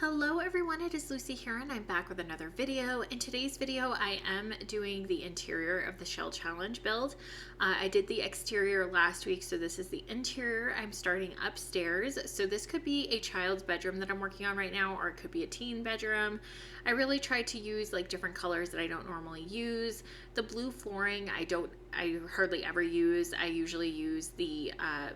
Hello everyone, it is Lucy here and I'm back with another video. In today's video I am doing the interior of the Shell Challenge build. I did the exterior last week, so this is the interior. I'm starting upstairs, so this could be a child's bedroom that I'm working on right now, or it could be a teen bedroom. I really tried to use like different colors that I don't normally use. The blue flooring I hardly ever use. I usually use the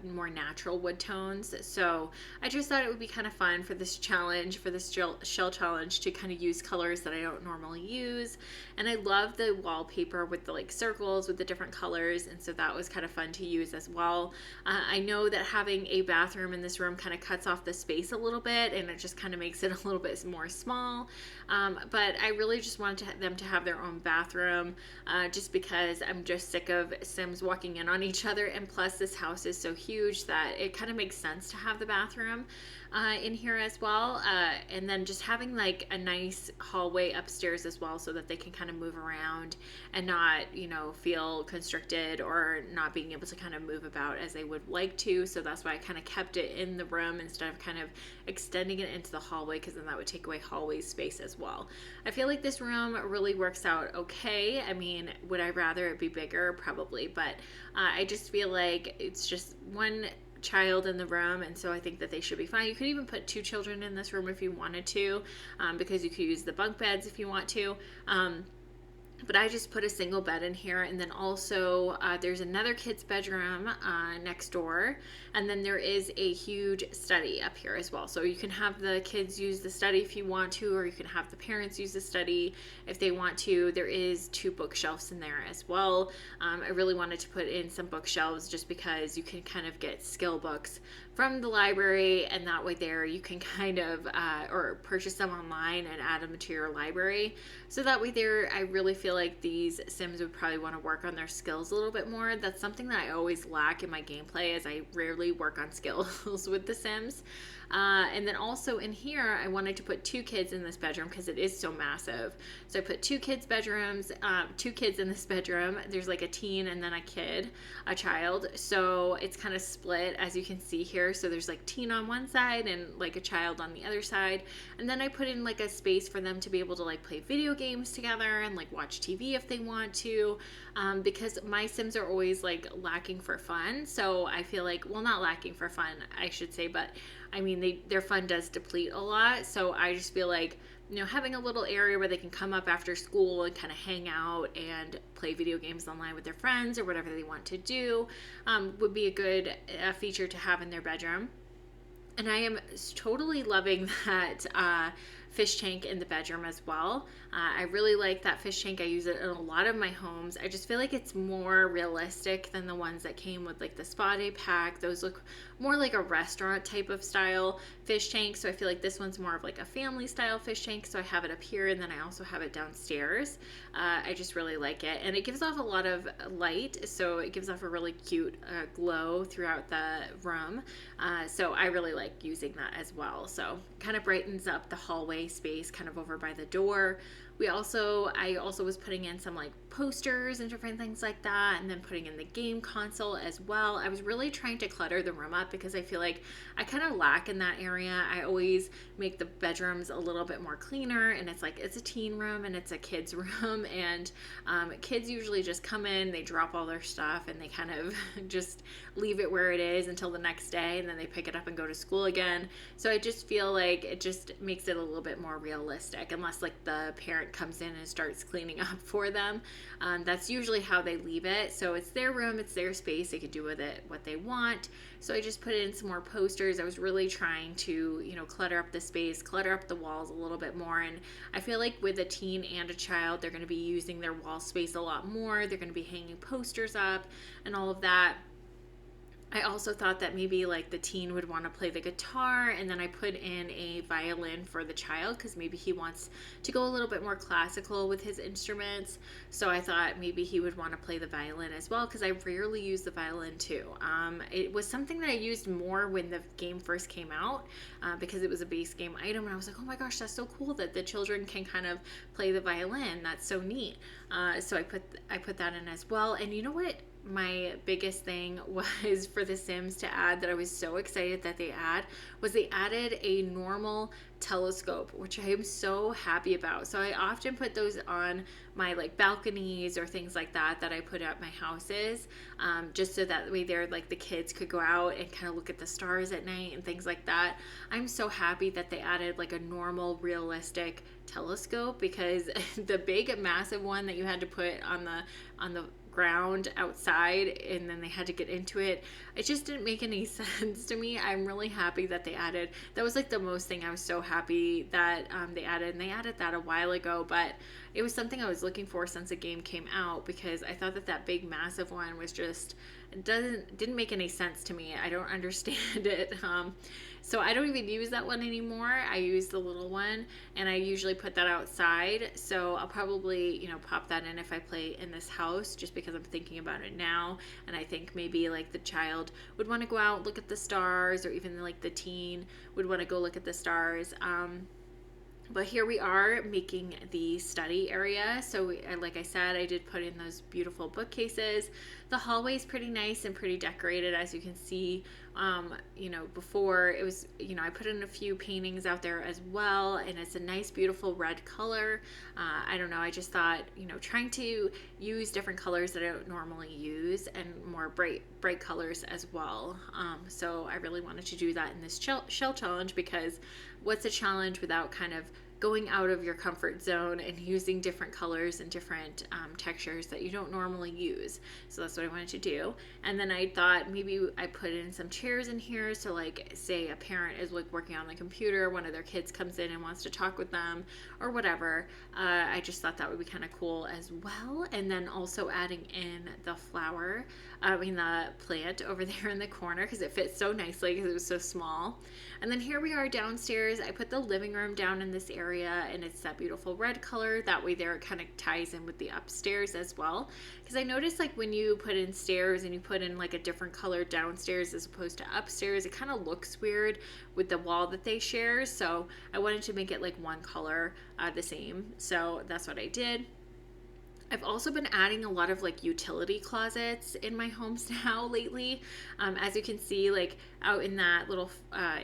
more natural wood tones. So I just thought it would be kind of fun for this challenge, for this shell challenge, to kind of use colors that I don't normally use. And I love the wallpaper with the like circles with the different colors. And so that was kind of fun to use as well. I know that having a bathroom in this room kind of cuts off the space a little bit, and it just kind of makes it a little bit more small. But I really just wanted them to have their own bathroom, just because I'm just sick of Sims walking in on each other, and plus this house is so huge that it kind of makes sense to have the bathroom in here as well, and then just having like a nice hallway upstairs as well, so that they can kind of move around and not, feel constricted or not being able to kind of move about as they would like to. So that's why I kind of kept it in the room instead of kind of extending it into the hallway, because then that would take away hallway space as well. I feel like this room really works out okay. I mean, would I rather it be bigger? Probably, but I just feel like it's just one child in the room, and so I think that they should be fine. You could even put two children in this room if you wanted to, because you could use the bunk beds if you want to. But I just put a single bed in here, and then also there's another kid's bedroom next door, and then there is a huge study up here as well. So you can have the kids use the study if you want to, or you can have the parents use the study if they want to. There is 2 bookshelves in there as well. I really wanted to put in some bookshelves just because you can kind of get skill books from the library, and that way there you can kind of or purchase them online and add them to your library. So that way there, I really feel like these Sims would probably want to work on their skills a little bit more. That's something that I always lack in my gameplay, as I rarely work on skills with the Sims. And then also in here, I wanted to put 2 kids in this bedroom because it is so massive. So I put 2 kids bedrooms, 2 kids in this bedroom. There's like a teen and then a child. So it's kind of split, as you can see here. So there's like teen on one side and like a child on the other side. And then I put in like a space for them to be able to like play video games together and like watch TV if they want to, because my Sims are always like lacking for fun. So I feel like, well, not lacking for fun, I should say, but I mean, their fun does deplete a lot. So I just feel like, having a little area where they can come up after school and kind of hang out and play video games online with their friends or whatever they want to do would be a good feature to have in their bedroom. And I am totally loving that fish tank in the bedroom as well. I really like that fish tank. I use it in a lot of my homes. I just feel like it's more realistic than the ones that came with like the spa day pack. Those look more like a restaurant type of style fish tank. So I feel like this one's more of like a family style fish tank. So I have it up here, and then I also have it downstairs. I just really like it, and it gives off a lot of light. So it gives off a really cute glow throughout the room. So I really like using that as well. So kind of brightens up the hallway space kind of over by the door. I also was putting in some like posters and different things like that, and then putting in the game console as well. I was really trying to clutter the room up because I feel like I kind of lack in that area. I always make the bedrooms a little bit more cleaner, and it's like, it's a teen room and it's a kid's room, and kids usually just come in, they drop all their stuff, and they kind of just leave it where it is until the next day, and then they pick it up and go to school again. So I just feel like it just makes it a little bit more realistic, unless like the parent comes in and starts cleaning up for them. That's usually how they leave it. So it's their room, it's their space, they could do with it what they want. So I just put in some more posters. I was really trying to, clutter up the space, clutter up the walls a little bit more. And I feel like with a teen and a child, they're going to be using their wall space a lot more. They're going to be hanging posters up and all of that. I also thought that maybe like the teen would want to play the guitar, and then I put in a violin for the child because maybe he wants to go a little bit more classical with his instruments. So I thought maybe he would want to play the violin as well, because I rarely use the violin too. It was something that I used more when the game first came out, because it was a base game item, and I was like, oh my gosh, that's so cool that the children can kind of play the violin. That's so neat. So I put that in as well. And you know what? my biggest thing was for The Sims to add, that I was so excited that they added a normal telescope, which I am so happy about. So I often put those on my like balconies or things like that I put at my houses, just so that way they're like the kids could go out and kind of look at the stars at night and things like that. I'm so happy that they added like a normal realistic telescope, because the big massive one that you had to put on the ground outside and then they had to get into it, it just didn't make any sense to me. I'm really happy that they added that. Was like the most thing I was so happy that they added, and they added that a while ago, but it was something I was looking for since the game came out, because I thought that big massive one was just didn't make any sense to me. I don't understand it. So I don't even use that one anymore. I use the little one, and I usually put that outside. So I'll probably, pop that in if I play in this house, just because I'm thinking about it now. And I think maybe like the child would want to go out, look at the stars, or even like the teen would want to go look at the stars. But here we are making the study area. So like I said, I did put in those beautiful bookcases. The hallway is pretty nice and pretty decorated, as you can see. Before it was, I put in a few paintings out there as well, and it's a nice, beautiful red color. I don't know, I just thought, trying to use different colors that I don't normally use, and more bright colors as well. So I really wanted to do that in this shell challenge, because what's a challenge without kind of going out of your comfort zone and using different colors and different textures that you don't normally use. So that's what I wanted to do. And then I thought maybe I put in some chairs in here, so like say a parent is like working on the computer, one of their kids comes in and wants to talk with them or whatever. I just thought that would be kind of cool as well. And then also adding in the the plant over there in the corner, because it fits so nicely because it was so small. And then here we are downstairs. I put the living room down in this area, and it's that beautiful red color. That way there it kind of ties in with the upstairs as well. Because I noticed like when you put in stairs and you put in like a different color downstairs as opposed to upstairs, it kind of looks weird with the wall that they share. So I wanted to make it like one color, the same. So that's what I did. I've also been adding a lot of like utility closets in my homes now lately. As you can see, like out in that little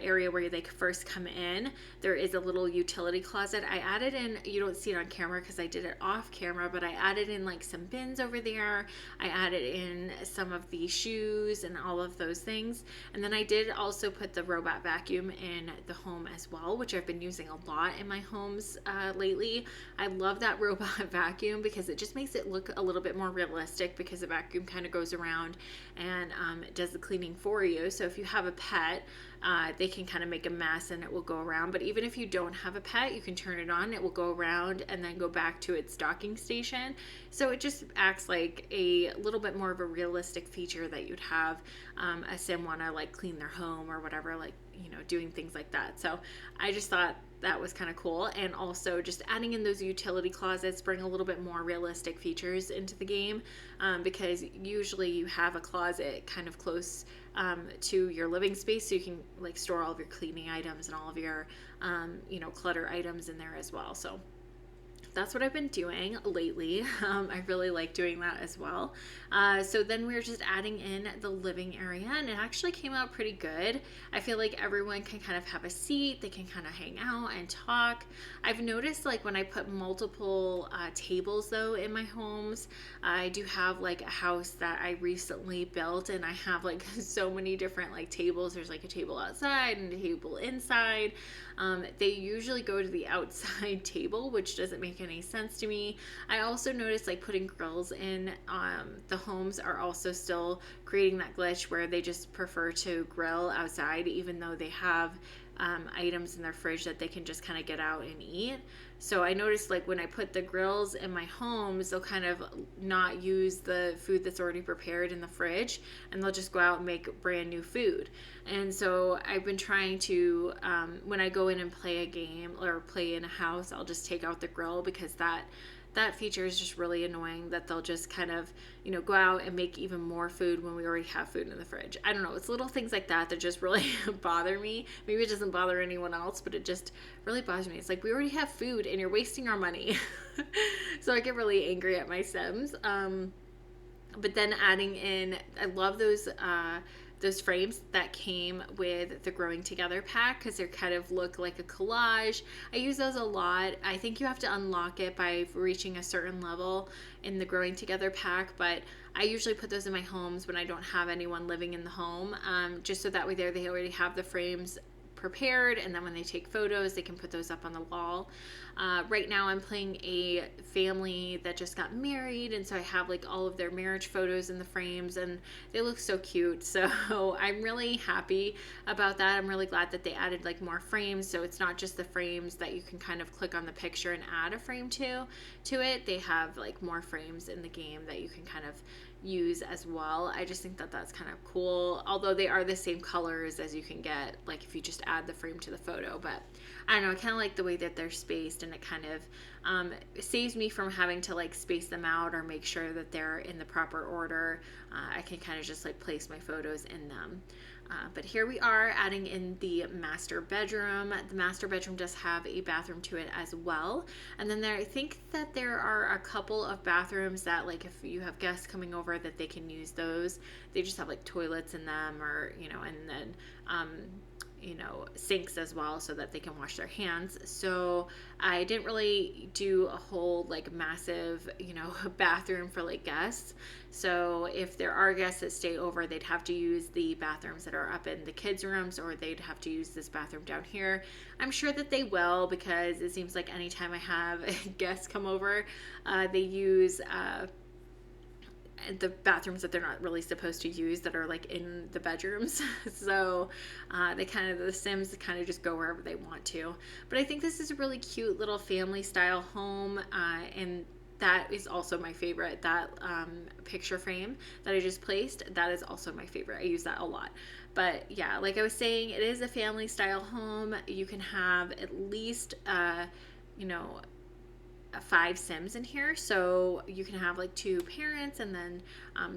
area where they first come in, there is a little utility closet. I added in, you don't see it on camera because I did it off camera, but I added in like some bins over there. I added in some of the shoes and all of those things. And then I did also put the robot vacuum in the home as well, which I've been using a lot in my homes lately. I love that robot vacuum because it just makes it look a little bit more realistic, because the vacuum kind of goes around and it does the cleaning for you. So if you have a pet, they can kind of make a mess and it will go around. But even if you don't have a pet, you can turn it on, it will go around and then go back to its docking station. So it just acts like a little bit more of a realistic feature that you'd have a sim want to like clean their home or whatever, like, doing things like that. So I just thought that was kind of cool. And also just adding in those utility closets bring a little bit more realistic features into the game, because usually you have a closet kind of close to your living space, so you can like store all of your cleaning items and all of your clutter items in there as well. So that's what I've been doing lately. I really like doing that as well. So then we were just adding in the living area, and it actually came out pretty good. I feel like everyone can kind of have a seat. They can kind of hang out and talk. I've noticed like when I put multiple tables though in my homes, I do have like a house that I recently built, and I have like so many different like tables. There's like a table outside and a table inside. They usually go to the outside table, which doesn't make any sense to me. I also noticed like putting grills in the homes are also still creating that glitch where they just prefer to grill outside, even though they have items in their fridge that they can just kind of get out and eat. So I noticed like when I put the grills in my homes, they'll kind of not use the food that's already prepared in the fridge, and they'll just go out and make brand new food. And so I've been trying to, when I go in and play a game or play in a house, I'll just take out the grill, because that feature is just really annoying, that they'll just kind of, go out and make even more food when we already have food in the fridge. I don't know. It's little things like that that just really bother me. Maybe it doesn't bother anyone else, but it just really bothers me. It's like, we already have food and you're wasting our money. So I get really angry at my Sims. But then adding in, I love those frames that came with the Growing Together pack because they kind of look like a collage. I use those a lot. I think you have to unlock it by reaching a certain level in the Growing Together pack, but I usually put those in my homes when I don't have anyone living in the home, just so that way they already have the frames prepared, and then when they take photos they can put those up on the wall. Right now I'm playing a family that just got married, and so I have like all of their marriage photos in the frames, and they look so cute. So I'm really happy about that. I'm really glad that they added like more frames, so it's not just the frames that you can kind of click on the picture and add a frame to it. They have like more frames in the game that you can kind of use as well. I just think that that's kind of cool, although they are the same colors as you can get like if you just add the frame to the photo. But I don't know, I kind of like the way that they're spaced, and it kind of saves me from having to like space them out or make sure that they're in the proper order. I can kind of just like place my photos in them. But here we are adding in the master bedroom. The master bedroom does have a bathroom to it as well. And then I think that there are a couple of bathrooms that like if you have guests coming over that they can use those. They just have like toilets in them, or, you know, and then you know, sinks as well so that they can wash their hands. So I didn't really do a whole like massive, you know, bathroom for like guests. So if there are guests that stay over, they'd have to use the bathrooms that are up in the kids' rooms, or they'd have to use this bathroom down here. I'm sure that they will, because it seems like anytime I have guests come over, they use the bathrooms that they're not really supposed to use that are like in the bedrooms. So the Sims kind of just go wherever they want to. But I think this is a really cute little family style home, and that is also my favorite. That picture frame that I just placed, that is also my favorite. I use that a lot. But yeah, like I was saying, it is a family style home. You can have at least you know, 5 Sims in here, so you can have like 2 parents and then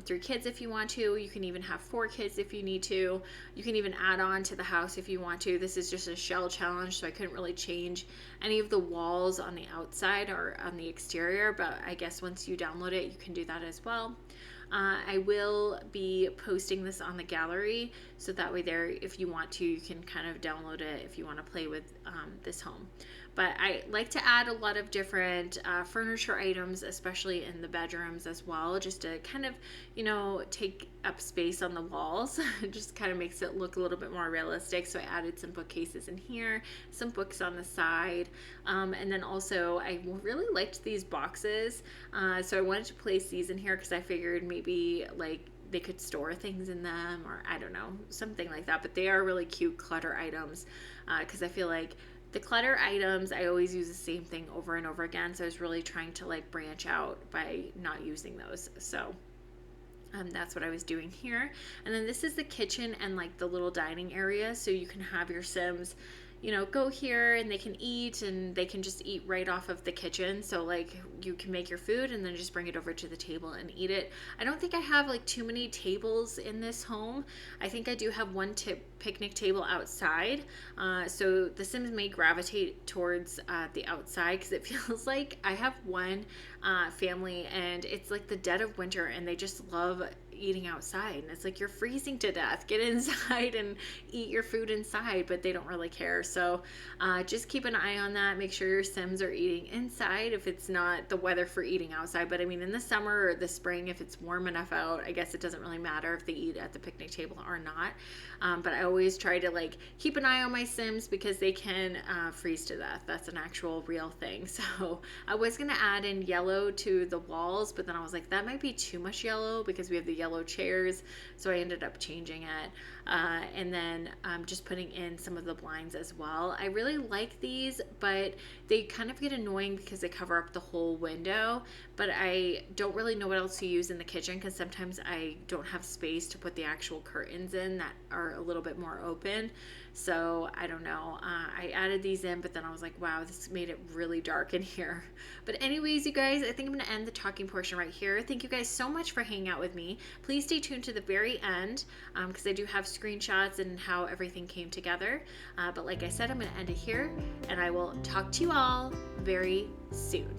3 kids if you want to. You can even have 4 kids if you need to. You can even add on to the house if you want to. This is just a shell challenge, so I couldn't really change any of the walls on the outside or on the exterior, but I guess once you download it you can do that as well. I will be posting this on the gallery, so that way there, if you want to, you can kind of download it if you want to play with this home. But I like to add a lot of different furniture items, especially in the bedrooms as well, just to kind of, you know, take up space on the walls. It just kind of makes it look a little bit more realistic. So I added some bookcases in here, some books on the side, and then also I really liked these boxes. So I wanted to place these in here because I figured maybe like they could store things in them, or I don't know, something like that. But they are really cute clutter items, because I feel like the clutter items, I always use the same thing over and over again. So I was really trying to like branch out by not using those. So that's what I was doing here. And then this is the kitchen and like the little dining area. So you can have your Sims, you know, go here and they can eat, and they can just eat right off of the kitchen. So like you can make your food and then just bring it over to the table and eat it. I don't think I have like too many tables in this home. I think I do have one picnic table outside. So the Sims may gravitate towards the outside, because it feels like I have one family and it's like the dead of winter and they just love eating outside, and it's like you're freezing to death, get inside and eat your food inside, but they don't really care. So just keep an eye on that. Make sure your Sims are eating inside if it's not the weather for eating outside. But I mean, in the summer or the spring, if it's warm enough out, I guess it doesn't really matter if they eat at the picnic table or not. But I always try to like keep an eye on my Sims, because they can freeze to death. That's an actual real thing. So I was gonna add in yellow to the walls, but then I was like, that might be too much yellow because we have the yellow chairs. So I ended up changing it, and then just putting in some of the blinds as well. I really like these, but they kind of get annoying because they cover up the whole window. But I don't really know what else to use in the kitchen, because sometimes I don't have space to put the actual curtains in that are a little bit more open. So I don't know. I added these in, but then I was like, wow, this made it really dark in here. But anyways, you guys, I think I'm going to end the talking portion right here. Thank you guys so much for hanging out with me. Please stay tuned to the very end, because I do have screenshots and how everything came together. But like I said, I'm going to end it here, and I will talk to you all very soon.